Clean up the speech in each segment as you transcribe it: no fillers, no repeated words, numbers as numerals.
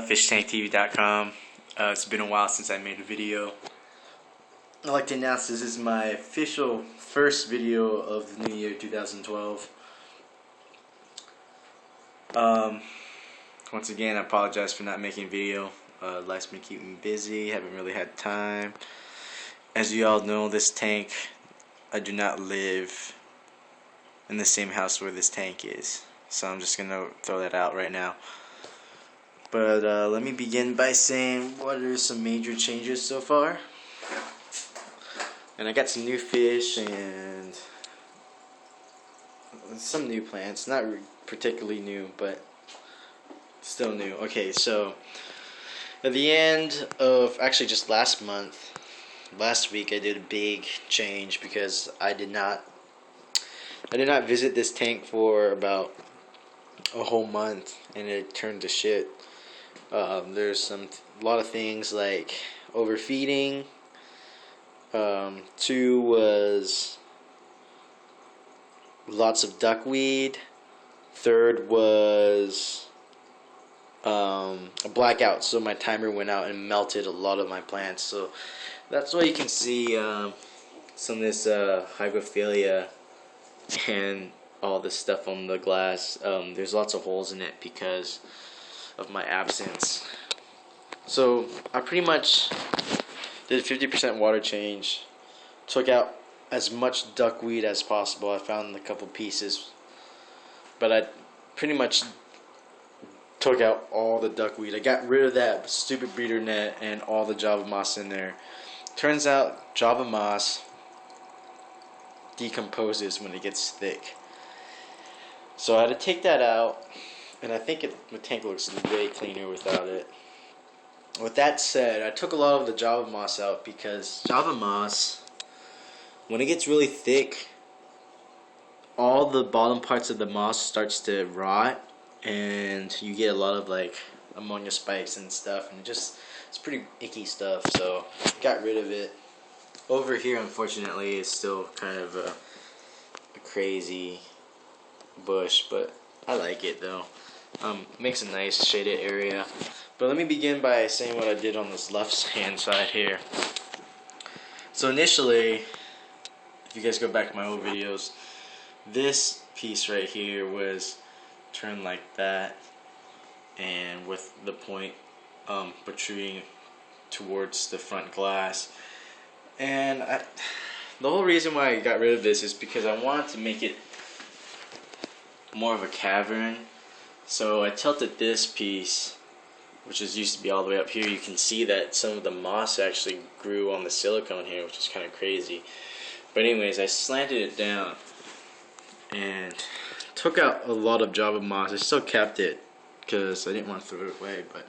FishTankTV.com. It's been a while since I made a video. I'd like to announce this is my official first video of the new year 2012. Once again, I apologize for not making a video. Life's been keeping me busy, haven't really had time. As you all know, this tank, I do not live in the same house where this tank is. So I'm just going to throw that out right now. But let me begin by saying what are some major changes so far. And I got some new fish and some new plants. Not particularly new, but still new. Okay, so at the end of, actually just last week I did a big change because I did not visit this tank for about a whole month and it turned to shit. There's a lot of things like overfeeding. 2 was lots of duckweed. 3rd was a blackout, so my timer went out and melted a lot of my plants. So that's why you can see some of this hygrophila and all this stuff on the glass. There's lots of holes in it because of my absence. So I pretty much did a 50% water change, took out as much duckweed as possible. I found a couple pieces, but I pretty much took out all the duckweed. I got rid of that stupid breeder net and all the Java moss in there. Turns out Java moss decomposes when it gets thick. So I had to take that out, and I think the tank looks way cleaner without it. With that said, I took a lot of the Java moss out because Java moss, when it gets really thick, all the bottom parts of the moss starts to rot, and you get a lot of like ammonia spikes and stuff, and it's pretty icky stuff. So got rid of it. Over here, unfortunately, is still kind of a crazy bush, but I like it though. Makes a nice shaded area. But let me begin by saying what I did on this left hand side here. So initially, if you guys go back to my old videos, this piece right here was turned like that, and with the point protruding towards the front glass. And the whole reason why I got rid of this is because I wanted to make it more of a cavern. So I tilted this piece, which used to be all the way up here. You can see that some of the moss actually grew on the silicone here, which is kind of crazy. But anyways, I slanted it down and took out a lot of Java moss. I still kept it because I didn't want to throw it away. But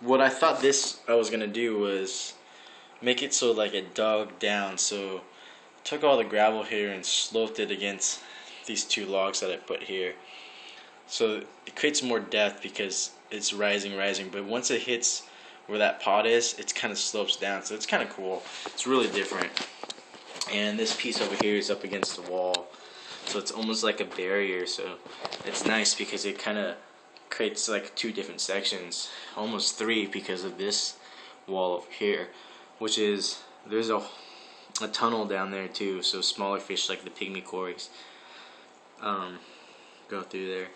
what I thought I was going to do was make it so like it dug down. So I took all the gravel here and sloped it against these 2 logs that I put here. So it creates more depth because it's rising, but once it hits where that pot is, it kind of slopes down. So it's kind of cool. It's really different. And this piece over here is up against the wall, so it's almost like a barrier. So it's nice because it kind of creates like 2 different sections, almost 3, because of this wall over here, which is, there's a tunnel down there too, so smaller fish like the pygmy cories go through there.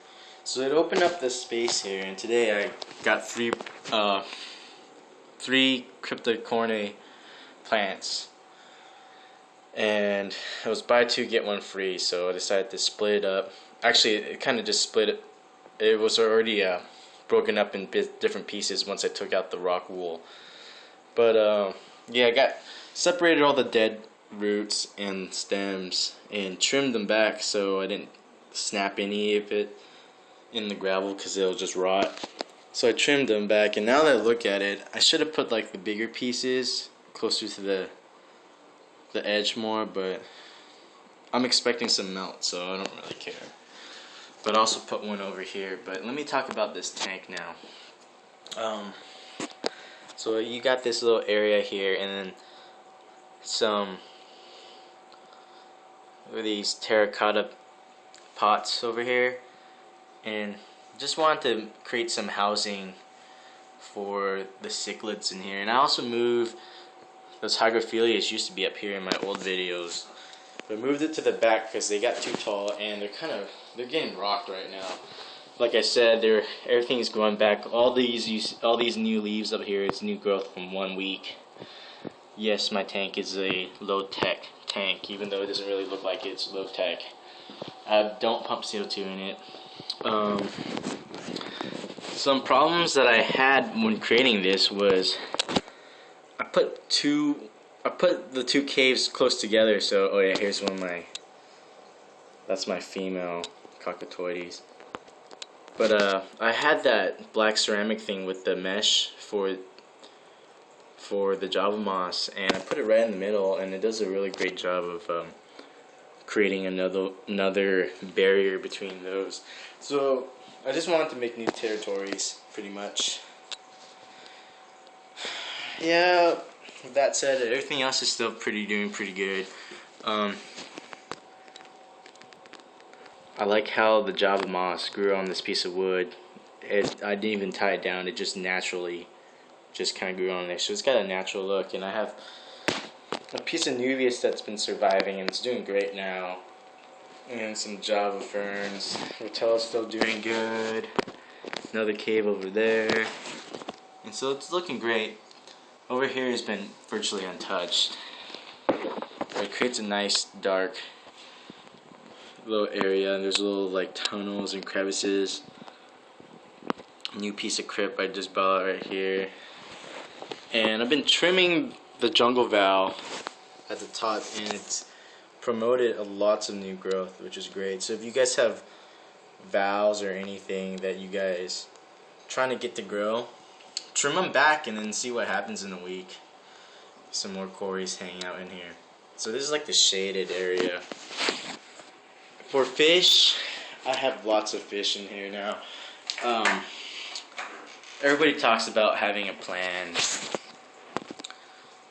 So it opened up this space here, and today I got 3 cryptocornae plants, and it was buy 2 get 1 free. So I decided to split it up. Actually, it kind of just split it. It was already broken up in different pieces once I took out the rock wool. But yeah, I separated all the dead roots and stems and trimmed them back so I didn't snap any of it in the gravel because it'll just rot. So I trimmed them back, and now that I look at it, I should have put like the bigger pieces closer to the edge more, but I'm expecting some melt, so I don't really care. But I also put one over here. But let me talk about this tank now. So you got this little area here, and then some of these terracotta pots over here, and just wanted to create some housing for the cichlids in here. And I also moved those hygrophilias, used to be up here in my old videos, but moved it to the back because they got too tall and they're getting rocked right now. Like I said, everything's growing back. All these new leaves up here is new growth from 1 week. Yes, my tank is a low-tech tank, even though it doesn't really look like it's low-tech. I don't pump CO2 in it. Some problems that I had when creating this was I put the two caves close together. So, oh yeah, here's that's my female Cockatoides. But I had that black ceramic thing with the mesh for the Java moss, and I put it right in the middle, and it does a really great job of creating another barrier between those. So I just wanted to make new territories, pretty much. Yeah, with that said, everything else is still doing pretty good. I like how the Java moss grew on this piece of wood. I didn't even tie it down, it just naturally just kind of grew on there. So it's got a natural look, and I have a piece of Nubius that's been surviving, and it's doing great now. And some Java ferns. Rotella's still doing good. Another cave over there. And so it's looking great. Over here has been virtually untouched. It creates a nice dark little area, and there's little like tunnels and crevices. New piece of crypt I just bought right here. And I've been trimming the jungle val at the top, and it's promoted lots of new growth, which is great. So if you guys have vals or anything that you guys trying to get to grow, trim them back and then see what happens in a week. Some more cories hanging out in here. So this is like the shaded area. For fish, I have lots of fish in here now. Everybody talks about having a plan.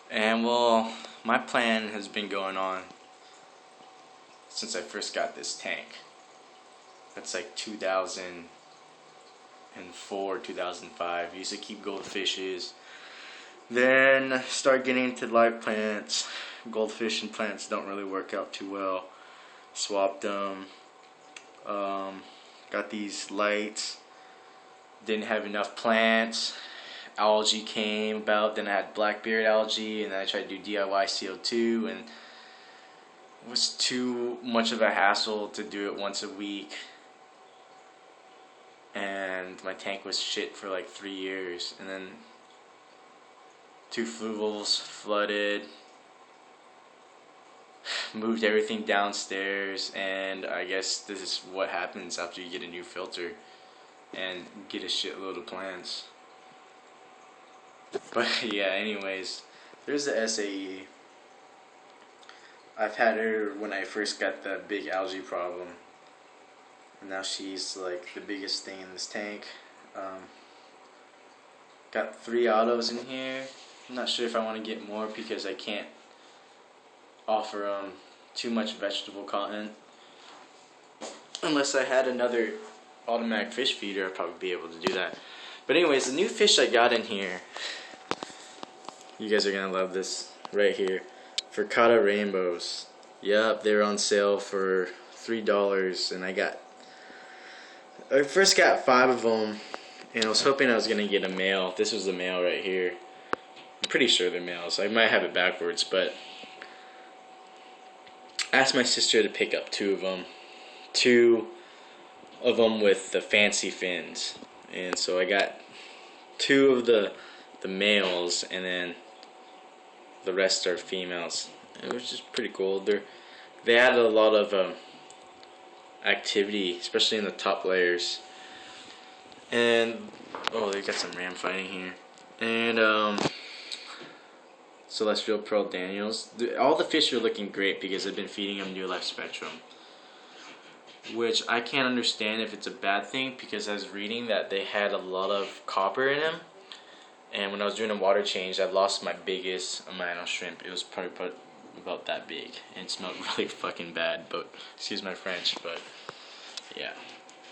And well, my plan has been going on since I first got this tank. That's like 2004, 2005. I used to keep goldfishes. Then start getting into live plants. Goldfish and plants don't really work out too well. Swapped them. Got these lights. Didn't have enough plants. Algae came about. Then I had blackbeard algae, and then I tried to do DIY CO2, and it was too much of a hassle to do it once a week. And my tank was shit for like 3 years, and then 2 fluvals flooded. Moved everything downstairs, and I guess this is what happens after you get a new filter and get a shitload of plants. But yeah, anyways, there's the SAE. I've had her when I first got the big algae problem, and now she's like the biggest thing in this tank. Got 3 autos in here. I'm not sure if I want to get more because I can't offer too much vegetable content. Unless I had another automatic fish feeder, I'd probably be able to do that. But anyways, the new fish I got in here, you guys are gonna love this right here. Furcata rainbows. Yup, they were on sale for $3, and I first got 5 of them, and I was hoping I was gonna get a male. This was the male right here. I'm pretty sure they're males. I might have it backwards, but I asked my sister to pick up 2 of them. 2 of them with the fancy fins, and so I got 2 of the males, and then the rest are females. It was just pretty cool. They added a lot of activity, especially in the top layers. And oh, they got some ram fighting here. And Celestial Pearl Daniels. All the fish are looking great because I've been feeding them New Life Spectrum, which I can't understand if it's a bad thing, because I was reading that they had a lot of copper in them, and when I was doing a water change, I lost my biggest amino shrimp. It was probably about that big, and it smelled really fucking bad, but excuse my French, but yeah.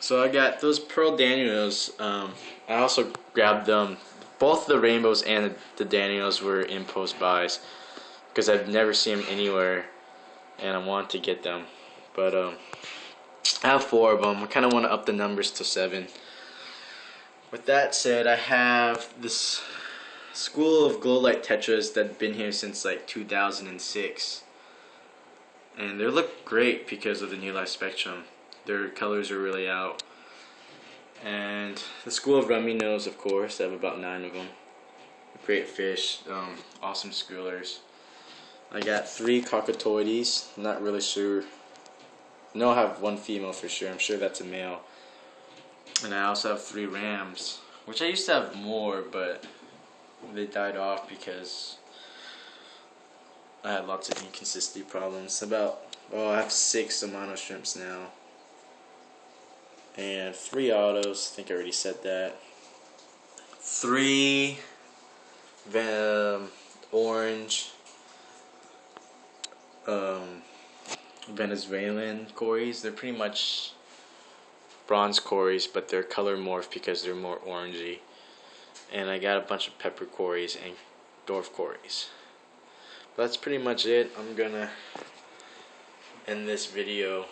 So I got those Pearl Daniels. I also grabbed them. Both the rainbows and the Daniels were impulse buys because I've never seen them anywhere, and I want to get them. But I have 4 of them. I kind of want to up the numbers to 7. With that said, I have this school of glow light tetras that have been here since like 2006, and they look great because of the New Life Spectrum. Their colors are really out. And the school of rummy nose, of course. I have about 9 of them. Great fish, awesome schoolers. I got 3 cockatoides. Not really sure. No, I have 1 female for sure. I'm sure that's a male. And I also have 3 rams, which I used to have more, but they died off because I had lots of inconsistency problems. I have 6 Amano shrimps now. And 3 autos. I think I already said that. 3 orange Venezuelan cories. They're pretty much bronze cories, but they're color morph because they're more orangey. And I got a bunch of pepper cories and dwarf cories. But that's pretty much it. I'm gonna end this video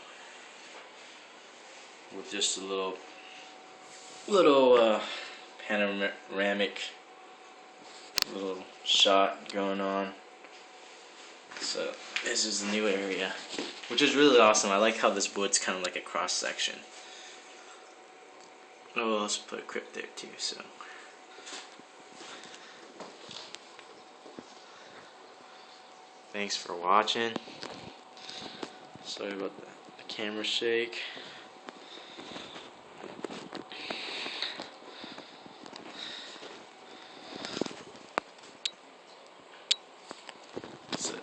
with just a little panoramic little shot going on. So this is the new area, which is really awesome. I like how this wood's kind of like a cross section. Oh, I'll also put a crypt there too. So thanks for watching. Sorry about the camera shake. So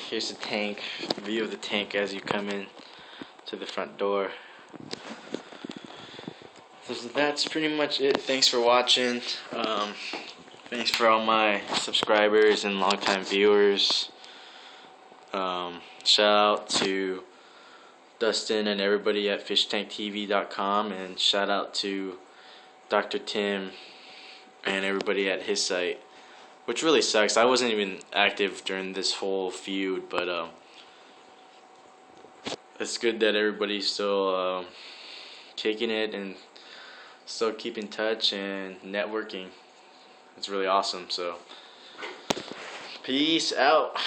here's the tank, view of the tank as you come in to the front door. So that's pretty much it. Thanks for watching. Thanks for all my subscribers and longtime viewers. Shout out to Dustin and everybody at FishTankTV.com, and shout out to Dr. Tim and everybody at his site, which really sucks. I wasn't even active during this whole feud, but it's good that everybody's still taking it and still keep in touch and networking. It's really awesome. So peace out.